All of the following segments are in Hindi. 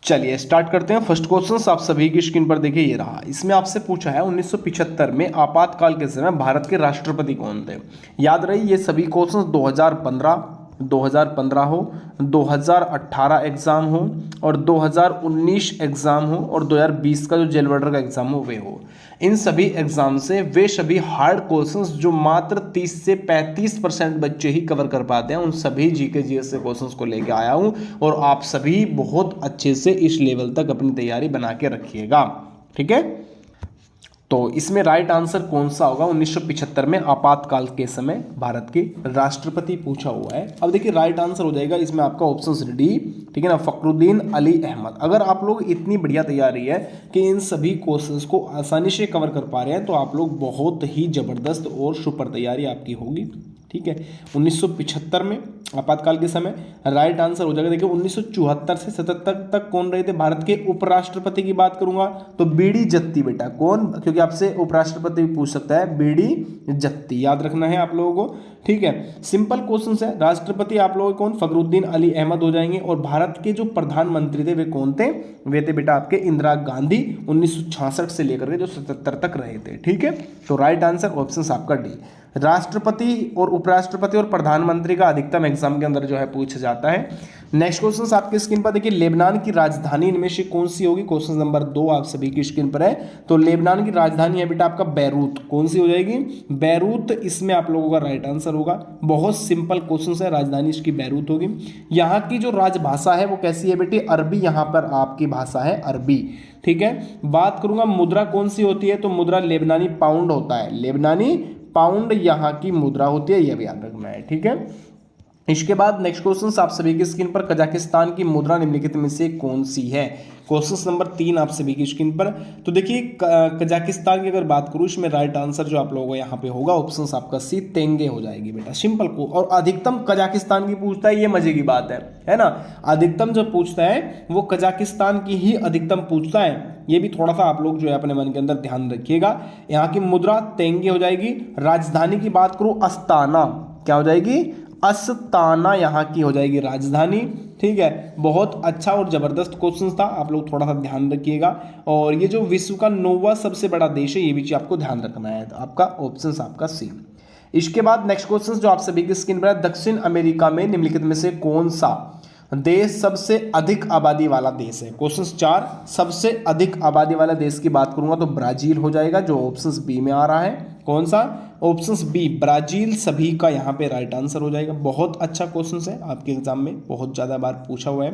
चलिए स्टार्ट करते हैं। फर्स्ट क्वेश्चन आप सभी की स्क्रीन पर देखिए, ये रहा। इसमें आपसे पूछा है 1975 में आपातकाल के समय भारत के राष्ट्रपति कौन थे। याद रही ये सभी क्वेश्चन 2015 हो, 2018 एग्जाम हो और 2019 एग्जाम हो और 2020 का जो जेल वार्डर का एग्जाम हो वे हो। इन सभी एग्जाम से वे सभी हार्ड क्वेश्चंस जो मात्र 30 से 35% बच्चे ही कवर कर पाते हैं, उन सभी जीके जीएस से क्वेश्चंस को लेके आया हूं और आप सभी बहुत अच्छे से इस लेवल तक अपनी तैयारी बना के रखिएगा। ठीक है, तो इसमें राइट आंसर कौन सा होगा? 1975 में आपातकाल के समय भारत के राष्ट्रपति पूछा हुआ है। अब देखिए राइट आंसर हो जाएगा इसमें आपका ऑप्शन डी, ठीक है ना, फखरुद्दीन अली अहमद। अगर आप लोग इतनी बढ़िया तैयारी है कि इन सभी क्वेश्चंस को आसानी से कवर कर पा रहे हैं तो आप लोग बहुत ही जबरदस्त और सुपर तैयारी आपकी होगी। ठीक है, 1975 में आपातकाल के समय राइट आंसर हो जाएगा। देखिए 1974 से 77 तक कौन रहे थे भारत के उपराष्ट्रपति की बात करूंगा तो बीडी जत्ती। बेटा कौन? क्योंकि आपसे उपराष्ट्रपति भी पूछ सकता है, बीडी जत्ती याद रखना है आप लोगों को। ठीक है, सिंपल क्वेश्चन है। राष्ट्रपति आप लोगों कौन? फखरुद्दीन अली अहमद हो जाएंगे। और भारत के जो प्रधानमंत्री थे वे कौन थे? वे थे बेटा आपके इंदिरा गांधी, 1966 से लेकर के जो 77 तक रहे थे। ठीक है, तो राइट आंसर ऑप्शन आपका डी। राष्ट्रपति और उपराष्ट्रपति और प्रधानमंत्री का अधिकतम एग्जाम के अंदर जो है पूछा जाता है। नेक्स्ट क्वेश्चन आपकी स्क्रीन पर देखिए, लेबनान की राजधानी इनमें से कौन सी होगी? क्वेश्चन नंबर 2 आप सभी की स्क्रीन पर है। तो लेबनान की राजधानी है बेटा आपका बैरूत। कौन सी हो जाएगी? बैरूत इसमें आप लोगों का राइट आंसर होगा। बहुत सिंपल क्वेश्चन है, राजधानी इसकी बैरूत होगी। यहाँ की जो राजभाषा है वो कैसी है बेटे? अरबी यहाँ पर आपकी भाषा है, अरबी। ठीक है, बात करूंगा मुद्रा कौन सी होती है तो मुद्रा लेबनानी पाउंड होता है। लेबनानी पाउंड यहाँ की मुद्रा होती है, यह भी याद रखना है। ठीक है, इसके बाद नेक्स्ट क्वेश्चन आप सभी की स्क्रीन पर, कजाकिस्तान की मुद्रा निम्नलिखित में से कौन सी है? क्वेश्चन नंबर 3 आप सभी की स्क्रीन पर। तो देखिए कजाकिस्तान की अगर बात करूं इसमें राइट आंसर जो आप लोगों को यहाँ पे होगा ऑप्शन आपका सी, तेंगे हो जाएगी बेटा, सिंपल को। और अधिकतम कजाकिस्तान की पूछता है, ये मजे की बात है ना। अधिकतम जो पूछता है वो कजाकिस्तान की ही अधिकतम पूछता है। ये भी थोड़ा सा आप लोग जो है अपने मन के अंदर ध्यान रखिएगा। यहाँ की मुद्रा तेंगे हो जाएगी। राजधानी की बात करूं अस्ताना, क्या हो जाएगी? अस्ताना यहाँ की हो जाएगी राजधानी। ठीक है, बहुत अच्छा और जबरदस्त क्वेश्चन था, आप लोग थोड़ा सा ध्यान रखिएगा। और ये जो विश्व का 9वां सबसे बड़ा देश है ये भी चीज आपको ध्यान रखना है। तो आपका ऑप्शन आपका सी। इसके बाद नेक्स्ट क्वेश्चन जो आप सभी की स्क्रीन पर है, दक्षिण अमेरिका में निम्नलिखित में से कौन सा देश सबसे अधिक आबादी वाला देश है? क्वेश्चन 4 सबसे अधिक आबादी वाला देश की बात करूंगा तो ब्राजील हो जाएगा, जो ऑप्शन बी में आ रहा है। कौन सा? ऑप्शन बी, ब्राजील सभी का यहाँ पे राइट आंसर हो जाएगा। बहुत अच्छा क्वेश्चन है, आपके एग्जाम में बहुत ज्यादा बार पूछा हुआ है।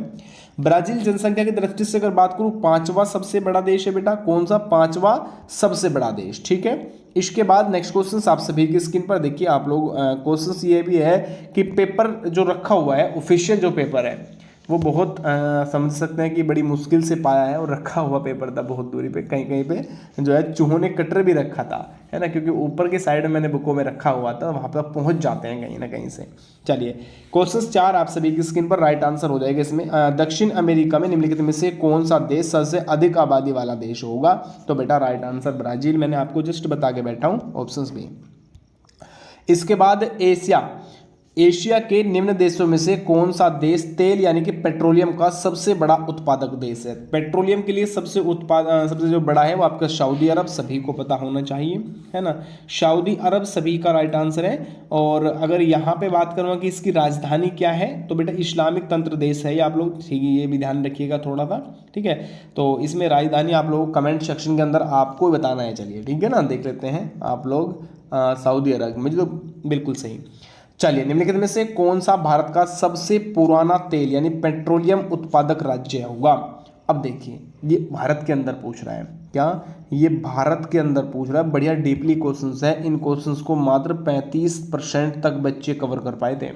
ब्राजील जनसंख्या की दृष्टि से अगर बात करूं 5वां सबसे बड़ा देश है बेटा। कौन सा? 5वां सबसे बड़ा देश। ठीक है, इसके बाद नेक्स्ट क्वेश्चन आप सभी की स्क्रीन पर देखिए आप लोग, क्वेश्चन ये भी है कि पेपर जो रखा हुआ है, ऑफिशियल जो पेपर है वो बहुत समझ सकते हैं कि बड़ी मुश्किल से पाया है और रखा हुआ पेपर था बहुत दूरी पे, कहीं कहीं पे जो है चूहों ने कटर भी रखा था, है ना, क्योंकि ऊपर के साइड मैंने बुकों में रखा हुआ था, वहाँ पर पहुँच जाते हैं कहीं ना कहीं से। चलिए क्वेश्चन 4 आप सभी की स्क्रीन पर राइट आंसर हो जाएगा इसमें, दक्षिण अमेरिका में निम्नलिखित में से कौन सा देश सबसे अधिक आबादी वाला देश होगा? तो बेटा राइट आंसर ब्राजील, मैंने आपको जस्ट बता के बैठा हूँ, ऑप्शन बी। इसके बाद एशिया के निम्न देशों में से कौन सा देश तेल यानी कि पेट्रोलियम का सबसे बड़ा उत्पादक देश है? पेट्रोलियम के लिए सबसे जो बड़ा है वो आपका सऊदी अरब, सभी को पता होना चाहिए, है ना। सऊदी अरब सभी का राइट आंसर है। और अगर यहाँ पे बात करूँगा कि इसकी राजधानी क्या है तो बेटा इस्लामिक तंत्र देश है ये, आप लोग ठीक है ये भी ध्यान रखिएगा थोड़ा सा। ठीक है, तो इसमें राजधानी आप लोगों को कमेंट सेक्शन के अंदर आपको बताना है। चलिए ठीक है ना, देख लेते हैं आप लोग। सऊदी अरब, मुझे तो बिल्कुल सही। चलिए निम्नलिखित में से कौन सा भारत का सबसे पुराना तेल यानी पेट्रोलियम उत्पादक राज्य होगा? अब देखिए ये भारत के अंदर पूछ रहा है, क्या ये भारत के अंदर पूछ रहा है? बढ़िया डीपली क्वेश्चंस है, इन क्वेश्चंस को मात्र 35% तक बच्चे कवर कर पाए थे।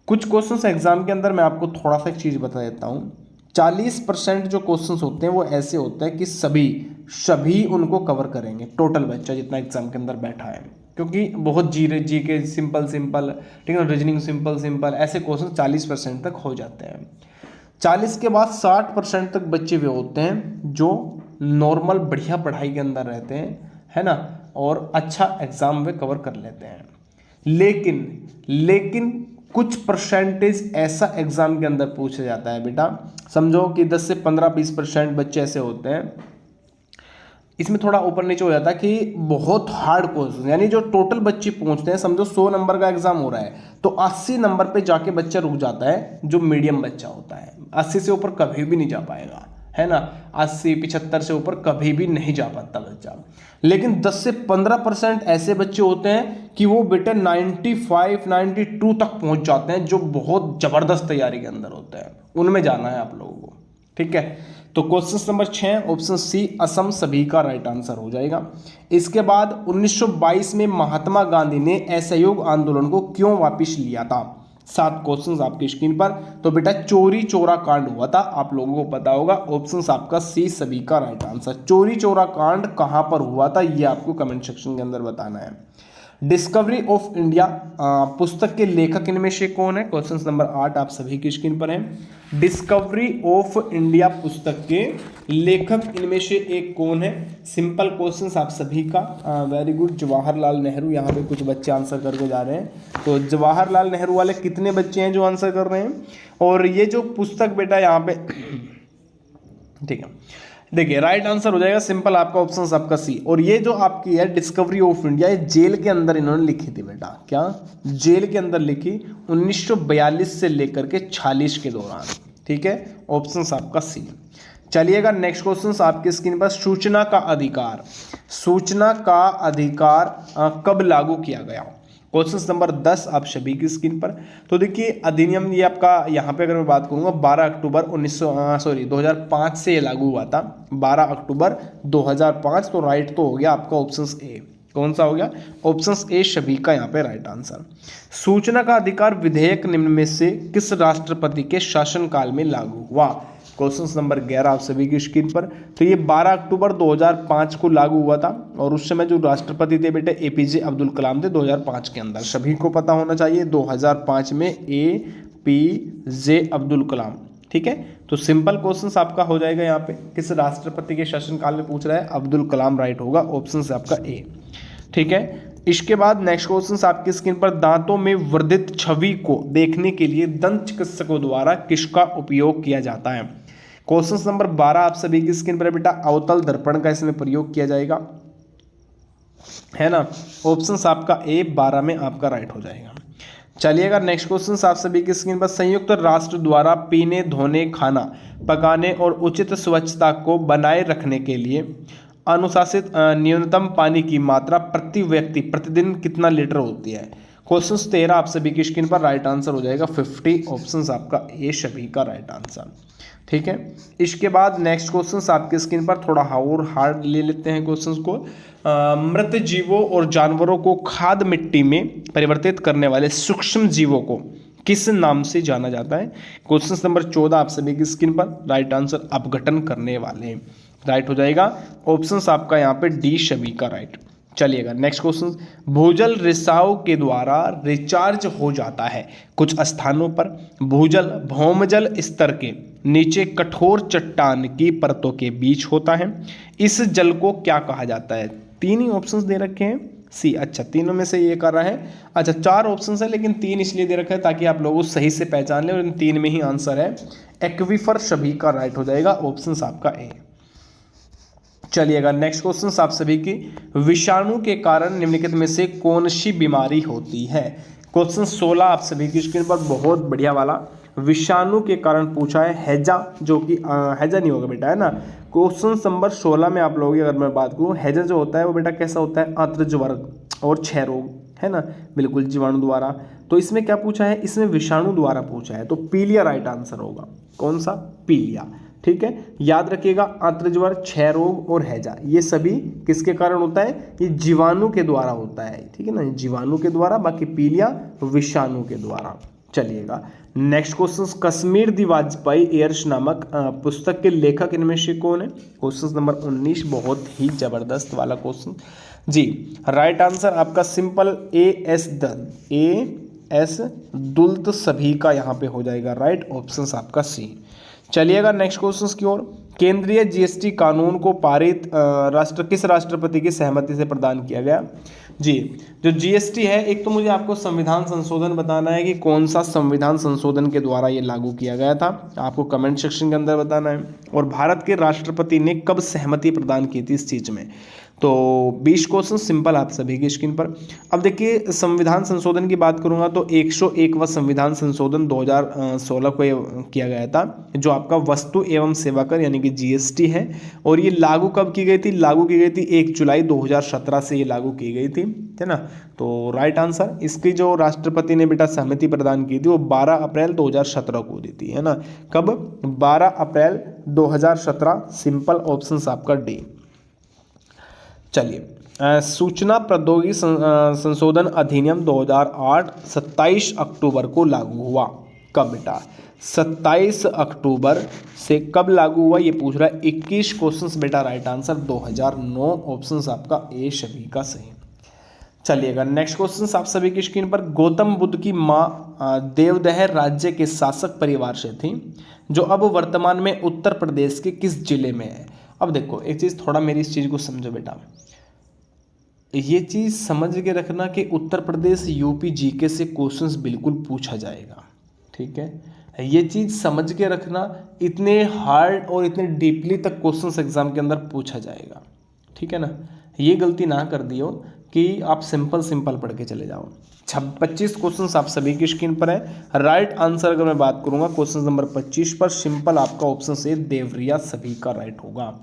कुछ क्वेश्चंस एग्जाम के अंदर मैं आपको थोड़ा सा एक चीज बता देता हूँ, 40% जो क्वेश्चंस होते हैं वो ऐसे होते हैं कि सभी उनको कवर करेंगे, टोटल बच्चा जितना एग्जाम के अंदर बैठा है, क्योंकि बहुत जी के सिंपल ठीक है, रीजनिंग सिंपल ऐसे क्वेश्चन 40% तक हो जाते हैं। 40 के बाद 60% तक बच्चे वे होते हैं जो नॉर्मल बढ़िया पढ़ाई के अंदर रहते हैं, है ना, और अच्छा एग्जाम वे कवर कर लेते हैं। लेकिन कुछ परसेंटेज ऐसा एग्जाम के अंदर पूछा जाता है बेटा, समझो कि 10 से 15-20% बच्चे ऐसे होते हैं, इसमें थोड़ा ऊपर नीचे हो जाता है कि बहुत हार्ड क्वेश्चन, यानी जो टोटल बच्चे पूछते हैं, समझो 100 नंबर का एग्जाम हो रहा है तो 80 नंबर पे जाके बच्चा रुक जाता है, जो मीडियम बच्चा होता है 80 से ऊपर कभी भी नहीं जा पाएगा, है ना, 80-75 से ऊपर कभी भी नहीं जा पाता बच्चा। लेकिन 10 से 15% ऐसे बच्चे होते हैं कि वो बेटे 95-92 तक पहुंच जाते हैं, जो बहुत जबरदस्त तैयारी के अंदर होते हैं, उनमें जाना है आप लोगों को, ठीक है। तो question number 6 option C Assam सभी का राइट आंसर हो जाएगा। इसके बाद 1922 में महात्मा गांधी ने असहयोग आंदोलन को क्यों वापस लिया था? 7 क्वेश्चंस आपकी स्क्रीन पर। तो बेटा चोरी चोरा कांड हुआ था, आप लोगों को पता होगा, ऑप्शन आपका सी सभी का राइट आंसर। चोरी चोरा कांड कहां पर हुआ था ये आपको कमेंट सेक्शन के अंदर बताना है। डिस्कवरी ऑफ इंडिया पुस्तक के लेखक इनमें से कौन है? क्वेश्चन नंबर 8 आप सभी की स्क्रीन पर है। डिस्कवरी ऑफ इंडिया पुस्तक के लेखक इनमें से एक कौन है? सिंपल क्वेश्चंस आप सभी का। Very good, Jawaharlal Nehru. यहाँ पे कुछ बच्चे आंसर करके जा रहे हैं, तो जवाहरलाल नेहरू वाले कितने बच्चे हैं जो आंसर कर रहे हैं? और ये जो पुस्तक बेटा यहाँ पे ठीक है, देखिए राइट आंसर हो जाएगा सिंपल आपका ऑप्शन आपका सी। और ये जो आपकी है डिस्कवरी ऑफ इंडिया, ये जेल के अंदर इन्होंने लिखी थी बेटा। क्या? जेल के अंदर लिखी 1942 से लेकर के 46 के दौरान, ठीक है। ऑप्शन आपका सी। चलिएगा नेक्स्ट क्वेश्चन आपकी स्क्रीन पर। सूचना का अधिकार, सूचना का अधिकार कब लागू किया गया? क्वेश्चन नंबर 10 आप सभी की स्क्रीन पर। तो देखिए अधिनियम ये आपका यहाँ पे अगर मैं बात करूँगा 12 अक्टूबर 2005 से ये लागू हुआ था, 12 अक्टूबर 2005। तो राइट तो हो गया आपका ऑप्शन ए। कौन सा हो गया? ऑप्शन ए सभी का यहाँ पे राइट आंसर। सूचना का अधिकार विधेयक निम्न में से किस राष्ट्रपति के शासनकाल में लागू हुआ? क्वेश्चन नंबर 11 आप सभी की स्क्रीन पर। तो ये 12 अक्टूबर 2005 को लागू हुआ था, और उस समय जो राष्ट्रपति थे बेटे एपीजे अब्दुल कलाम थे 2005 के अंदर। सभी को पता होना चाहिए 2005 में एपीजे अब्दुल कलाम, ठीक है। तो सिंपल क्वेश्चन आपका हो जाएगा यहाँ पे, किस राष्ट्रपति के शासनकाल में पूछ रहा है? अब्दुल कलाम राइट होगा, ऑप्शन से आपका ए, ठीक है। इसके बाद नेक्स्ट क्वेश्चन आपकी स्क्रीन पर। दांतों में वर्धित छवि को देखने के लिए दंत चिकित्सकों द्वारा किसका उपयोग किया जाता है? क्वेश्चन नंबर 12 आप सभी की स्क्रीन पर बेटा। अवतल दर्पण का इसमें प्रयोग किया जाएगा, है ना। ऑप्शन आपका ए 12 में आपका राइट हो जाएगा। चलिएगा नेक्स्ट क्वेश्चन आप सभी की स्क्रीन पर। संयुक्त राष्ट्र द्वारा पीने, धोने, खाना पकाने और उचित स्वच्छता को बनाए रखने के लिए अनुशासित न्यूनतम पानी की मात्रा प्रति व्यक्ति प्रतिदिन कितना लीटर होती है? क्वेश्चन 13 आप सभी की स्क्रीन पर। राइट आंसर हो जाएगा 50, ऑप्शन आपका ए सभी का राइट आंसर, ठीक है। इसके बाद नेक्स्ट क्वेश्चन आपकी स्क्रीन पर, थोड़ा और हार्ड ले लेते हैं क्वेश्चंस को। मृत जीवों और जानवरों को खाद मिट्टी में परिवर्तित करने वाले सूक्ष्म जीवों को किस नाम से जाना जाता है? क्वेश्चन नंबर 14 आप सभी की स्क्रीन पर। राइट आंसर अपघटन करने वाले, राइट हो जाएगा। ऑप्शंस आपका यहाँ पे डी सभी का राइट। चलिएगा नेक्स्ट क्वेश्चन। भूजल रिसाव के द्वारा रिचार्ज हो जाता है। कुछ स्थानों पर भूजल भौमजल स्तर के नीचे कठोर चट्टान की परतों के बीच होता है। इस जल को क्या कहा जाता है? 3 ही ऑप्शंस दे रखे हैं सी। अच्छा, तीनों में से ये कर रहा है। अच्छा 4 ऑप्शंस है, लेकिन 3 इसलिए दे रखा है ताकि आप लोगों सही से पहचान लें, और इन 3 में ही आंसर है। एक्वीफर सभी का राइट हो जाएगा, ऑप्शन आपका ए। चलिएगा नेक्स्ट क्वेश्चन आप सभी की। विषाणु के कारण निम्नलिखित में से कौन सी बीमारी होती है? क्वेश्चन 16 आप सभी की स्क्रीन पर। बहुत बढ़िया वाला विषाणु के कारण पूछा है। हैजा, जो कि हैजा नहीं होगा बेटा, है ना। क्वेश्चन नंबर 16 में आप लोगों की अगर मैं बात करूँ, हैजा जो होता है वो बेटा कैसा होता है? आंत्र ज्वर और क्षय रोग, है ना, बिल्कुल जीवाणु द्वारा। तो इसमें क्या पूछा है? इसमें विषाणु द्वारा पूछा है, तो पीलिया राइट आंसर होगा। कौन सा? पीलिया, ठीक है। याद रखिएगा आंत्र ज्वर, क्षय रोग और हैजा, ये सभी किसके कारण होता है? ये जीवाणु के द्वारा होता है, ठीक है ना, जीवाणु के द्वारा। बाकी पीलिया विषाणु के द्वारा। चलिएगा नेक्स्ट क्वेश्चन। कश्मीर दी वाजपेयी एयर्स नामक पुस्तक के लेखक इनमें से कौन है? क्वेश्चन नंबर 19, बहुत ही जबरदस्त वाला क्वेश्चन जी। राइट आंसर आपका सिंपल ए.एस. दुल्त सभी का यहाँ पे हो जाएगा राइट, ऑप्शन आपका सी। चलिएगा नेक्स्ट क्वेश्चन की ओर। केंद्रीय जीएसटी कानून को पारित किस राष्ट्रपति की सहमति से प्रदान किया गया? जी, जो जीएसटी है, एक तो मुझे आपको संविधान संशोधन बताना है कि कौन सा संविधान संशोधन के द्वारा ये लागू किया गया था, आपको कमेंट सेक्शन के अंदर बताना है। और भारत के राष्ट्रपति ने कब सहमति प्रदान की थी इस चीज़ में? तो 20 क्वेश्चन सिंपल आप सभी की स्क्रीन पर। अब देखिए, संविधान संशोधन की बात करूंगा तो 101वां संविधान संशोधन 2016 को किया गया था, जो आपका वस्तु एवं सेवा कर यानी कि जीएसटी है। और ये लागू कब की गई थी? लागू की गई थी 1 जुलाई 2017 से ये लागू की गई थी, है ना। तो राइट आंसर, इसकी जो राष्ट्रपति ने बेटा सहमति प्रदान की थी वो 12 अप्रैल 2017 को दी थी, है ना। कब? 12 अप्रैल 2017, सिंपल ऑप्शन आपका डी। चलिए, सूचना प्रौद्योगिकी संशोधन अधिनियम 2008 27 अक्टूबर को लागू हुआ। कब बेटा? 27 अक्टूबर से कब लागू हुआ ये पूछ रहा है। 21 क्वेश्चंस बेटा, राइट आंसर 2009, ऑप्शंस आपका ए सभी का सही। चलिएगा, नेक्स्ट क्वेश्चन आप सभी की स्क्रीन पर। गौतम बुद्ध की माँ देवदह राज्य के शासक परिवार से थी, जो अब वर्तमान में उत्तर प्रदेश के किस जिले में है? अब देखो, एक चीज़ थोड़ा मेरी इस चीज़ को समझो बेटा, ये चीज़ समझ के रखना कि उत्तर प्रदेश यूपी जीके से क्वेश्चंस बिल्कुल पूछा जाएगा, ठीक है। ये चीज़ समझ के रखना, इतने हार्ड और इतने डीपली तक क्वेश्चंस एग्जाम के अंदर पूछा जाएगा, ठीक है ना। ये गलती ना कर दियो कि आप सिंपल पढ़ के चले जाओ। 25 क्वेश्चंस आप सभी की स्क्रीन पर है। राइट आंसर अगर मैं बात करूंगा क्वेश्चन नंबर 25 पर, सिंपल आपका ऑप्शन से देवरिया सभी का राइट होगा।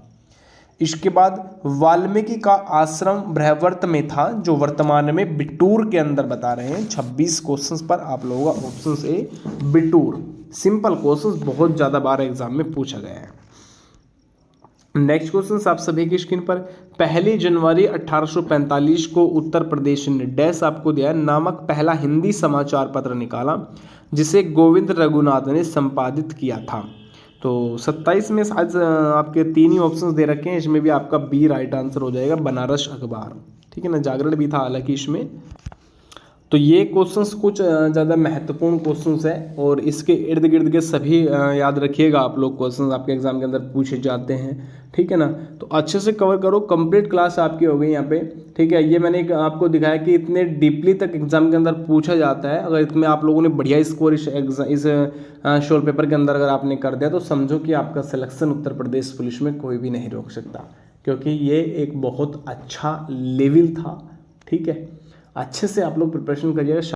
इसके बाद वाल्मीकि का आश्रम ब्रह्मवर्त में था, जो वर्तमान में बिटूर के अंदर बता रहे हैं। 26 क्वेश्चंस पर आप लोगों का option A Bithoor. Simple questions बहुत ज़्यादा बार एग्जाम में पूछा गया है। नेक्स्ट क्वेश्चन आप सभी की स्क्रीन पर। 1 जनवरी 1845 को उत्तर प्रदेश ने डैश आपको दिया है नामक पहला हिंदी समाचार पत्र निकाला, जिसे गोविंद रघुनाथ ने संपादित किया था। तो 27 में शायद आपके 3 ही ऑप्शंस दे रखे हैं, इसमें भी आपका बी राइट आंसर हो जाएगा, बनारस अखबार, ठीक है ना। जागरण भी था हालांकि इसमें। तो ये क्वेश्चंस कुछ ज़्यादा महत्वपूर्ण क्वेश्चंस है, और इसके इर्द गिर्द के सभी याद रखिएगा आप लोग, क्वेश्चंस आपके एग्जाम के अंदर पूछे जाते हैं, ठीक है ना। तो अच्छे से कवर करो, कंप्लीट क्लास आपकी हो गई यहाँ पे, ठीक है। ये मैंने आपको दिखाया कि इतने डीपली तक एग्जाम के अंदर पूछा जाता है। अगर इसमें आप लोगों ने बढ़िया स्कोर इस शोर पेपर के अंदर अगर आपने कर दिया, तो समझो कि आपका सिलेक्शन उत्तर प्रदेश पुलिस में कोई भी नहीं रोक सकता, क्योंकि ये एक बहुत अच्छा लेवल था, ठीक है। अच्छे से आप लोग प्रिपरेशन करिएगा।